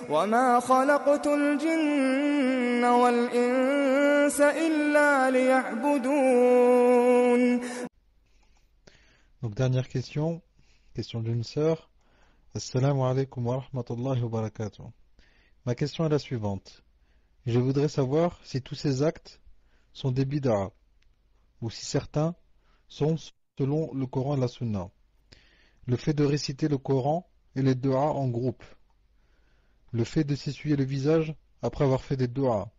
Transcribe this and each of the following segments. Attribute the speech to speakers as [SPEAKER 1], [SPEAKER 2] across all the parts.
[SPEAKER 1] وما خلقت الجن والإنس إلا ليعبدون.
[SPEAKER 2] Donc dernière question d'une sœur. Assalamu alaikum wa rahmatullahi wa barakatuh. Ma question est la suivante. Je voudrais savoir si tous ces actes sont des bid'a ou si certains sont selon le Coran et la Sunna. Le fait de réciter le Coran et les du'a en groupe. Le fait de s'essuyer le visage après avoir fait des du'a.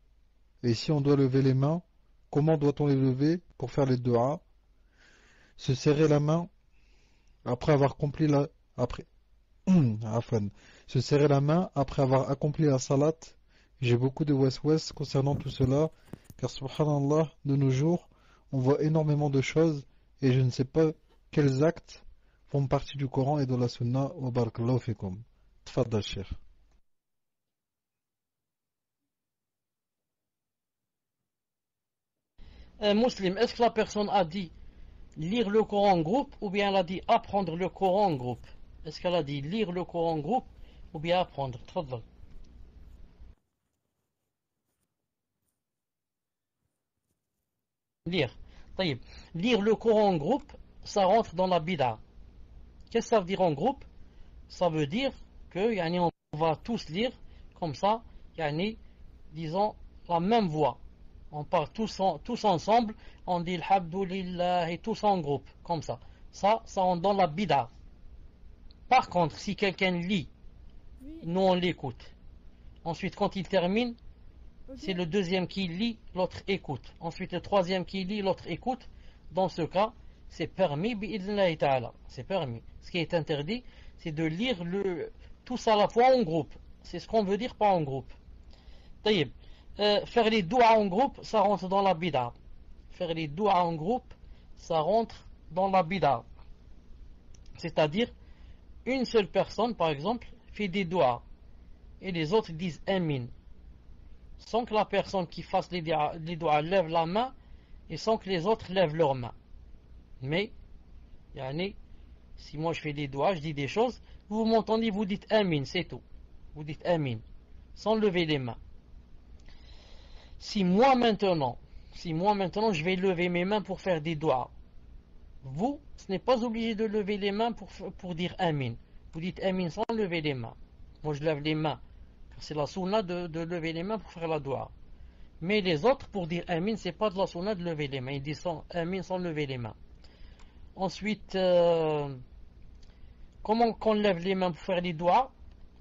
[SPEAKER 2] Et si on doit lever les mains, comment doit-on les lever pour faire les du'a? Se serrer la main après avoir accompli la se serrer la main après avoir accompli la salat. J'ai beaucoup de was-was concernant tout cela, car subhanallah, de nos jours, on voit énormément de choses et je ne sais pas quels actes font partie du Coran et de la Sunna. Wa barakallahu fikum. Tfaddal Cheikh.
[SPEAKER 3] Muslim, est-ce que la personne a dit lire le Coran en groupe ou bien elle a dit apprendre le Coran en groupe? Est-ce qu'elle a dit lire le Coran en groupe ou bien apprendre? Tfaddal. Lire. طيب. Lire le Coran en groupe, ça rentre dans la bid'a. Qu'est-ce que ça veut dire en groupe? Ça veut dire que on va tous lire comme ça, disons la même voix. On part tous ensemble, on dit Alhamdulillah et tous en groupe, comme ça. Ça rentre dans la bid'a. Par contre, si quelqu'un lit, nous on l'écoute. Ensuite, quand il termine, c'est le deuxième qui lit, l'autre écoute. Ensuite, le troisième qui lit, l'autre écoute. Dans ce cas, c'est permis, bi'idhnillahi ta'ala. C'est permis. Ce qui est interdit, c'est de lire tous à la fois en groupe. C'est ce qu'on veut dire pas en groupe. Taïb. Faire les doigts en groupe, ça rentre dans la bid'a. Faire les doigts en groupe, ça rentre dans la bid'a. C'est-à-dire, une seule personne, par exemple, fait des doigts et les autres disent amin. Sans que la personne qui fasse les doigts lève la main et sans que les autres lèvent leurs mains. Mais, si moi je fais des doigts, je dis des choses, vous m'entendez, vous dites amin, c'est tout. Vous dites amin, sans lever les mains. Si moi maintenant je vais lever mes mains pour faire des doigts, vous, ce n'est pas obligé de lever les mains pour dire amin. Vous dites amin sans lever les mains. Moi je lève les mains. C'est la sunna de lever les mains pour faire la doua. Mais les autres, pour dire amin, c'est pas de la sunna de lever les mains. Ils disent amin sans lever les mains. Ensuite, comment qu'on lève les mains pour faire les doigts?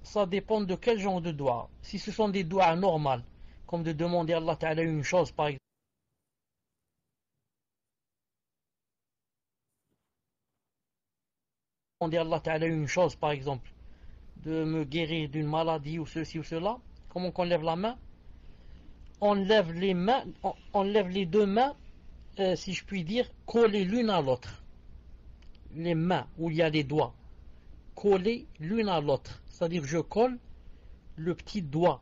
[SPEAKER 3] Ça dépend de quel genre de doigts. Si ce sont des doigts normales, comme de demander à Allah Ta'ala une chose, par exemple, demander à Allah Ta'ala une chose, par exemple, de me guérir d'une maladie ou ceci ou cela, comment qu'on lève la main? On lève les mains, on lève les deux mains, si je puis dire, collées l'une à l'autre. Les mains où il y a les doigts, collées l'une à l'autre. C'est-à-dire je colle le petit doigt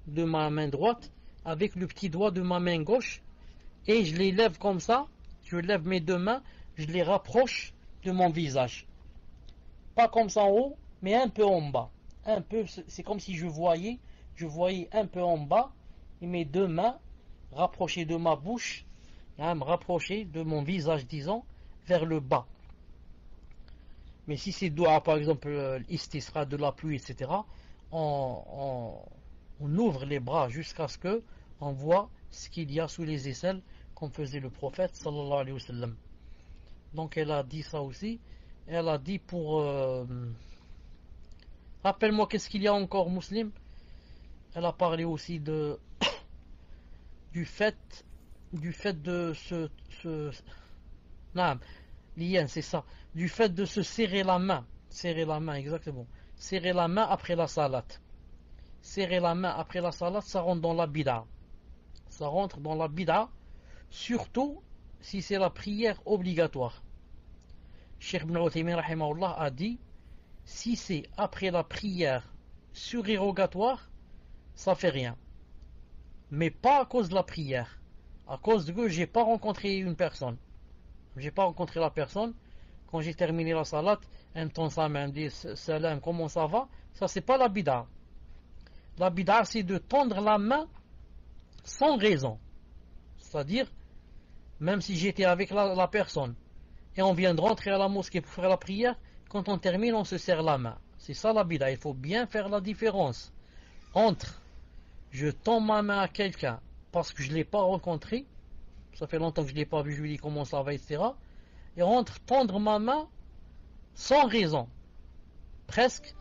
[SPEAKER 3] de ma main droite avec le petit doigt de ma main gauche et je les lève comme ça. Je lève mes deux mains, je les rapproche de mon visage. Pas comme ça en haut, mais un peu en bas. Un peu, c'est comme si je voyais un peu en bas. Et mes deux mains rapprochées de ma bouche, rapprochées de mon visage, disons, vers le bas. Mais si c'est doigts, par exemple, l'istisra de la pluie, etc., on ouvre les bras jusqu'à ce que on voit ce qu'il y a sous les aisselles, comme faisait le prophète, sallallahu alayhi wa sallam. Donc elle a dit ça aussi. Elle a dit pour... Rappelle-moi, qu'est-ce qu'il y a encore, Muslim? Elle a parlé aussi du fait de c'est ça, du fait de se serrer la main, exactement, serrer la main après la salat, ça rentre dans la bid'a, surtout si c'est la prière obligatoire. Cheikh Ibn Uthaymin rahimahullah a dit, si c'est après la prière surérogatoire, ça fait rien. Mais pas à cause de la prière. À cause de que j'ai pas rencontré une personne. J'ai pas rencontré la personne. Quand j'ai terminé la salat, elle me tend sa main, me dit salam, comment ça va? Ça c'est pas la bid'a. La bid'a, c'est de tendre la main sans raison. C'est-à-dire, même si j'étais avec la personne, et on vient de rentrer à la mosquée pour faire la prière, quand on termine, on se serre la main. C'est ça la bid'a. Il faut bien faire la différence entre je tends ma main à quelqu'un parce que je ne l'ai pas rencontré, ça fait longtemps que je ne l'ai pas vu, je lui dis comment ça va, etc. Et entre tendre ma main sans raison, presque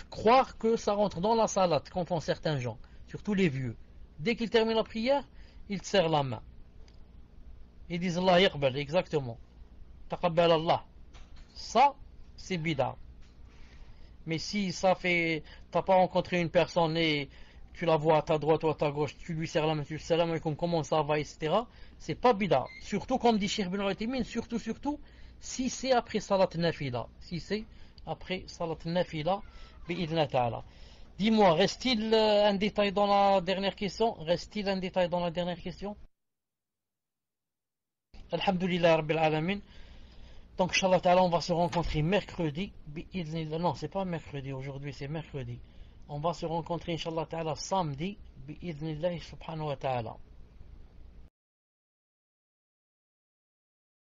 [SPEAKER 3] croire que ça rentre dans la salade, comme font certains gens, surtout les vieux. Dès qu'ils terminent la prière, ils te serrent la main. Ils disent Allah yaqbal, exactement. Taqabbal Allah. Ça, c'est bid'a. Mais si ça fait, t'as pas rencontré une personne et tu la vois à ta droite ou à ta gauche, tu lui serres la main, tu lui serres la main, comment ça va, etc. C'est pas bid'a. Surtout, comme dit Cheikh Ibn Uthaymin, surtout, si c'est après salat nafila. Si c'est après salat nafila, bi'idna ta'ala. Dis-moi, reste-t-il un détail dans la dernière question? Reste-t-il un détail dans la dernière question? Alhamdulillah Rabbil Alamin. Donc, Inch'Allah Ta'ala, on va se rencontrer mercredi. Non, c'est pas mercredi, aujourd'hui c'est mercredi. On va se rencontrer, Inch'Allah Ta'ala, samedi. Bi'idhnillah subhanahu wa ta'ala.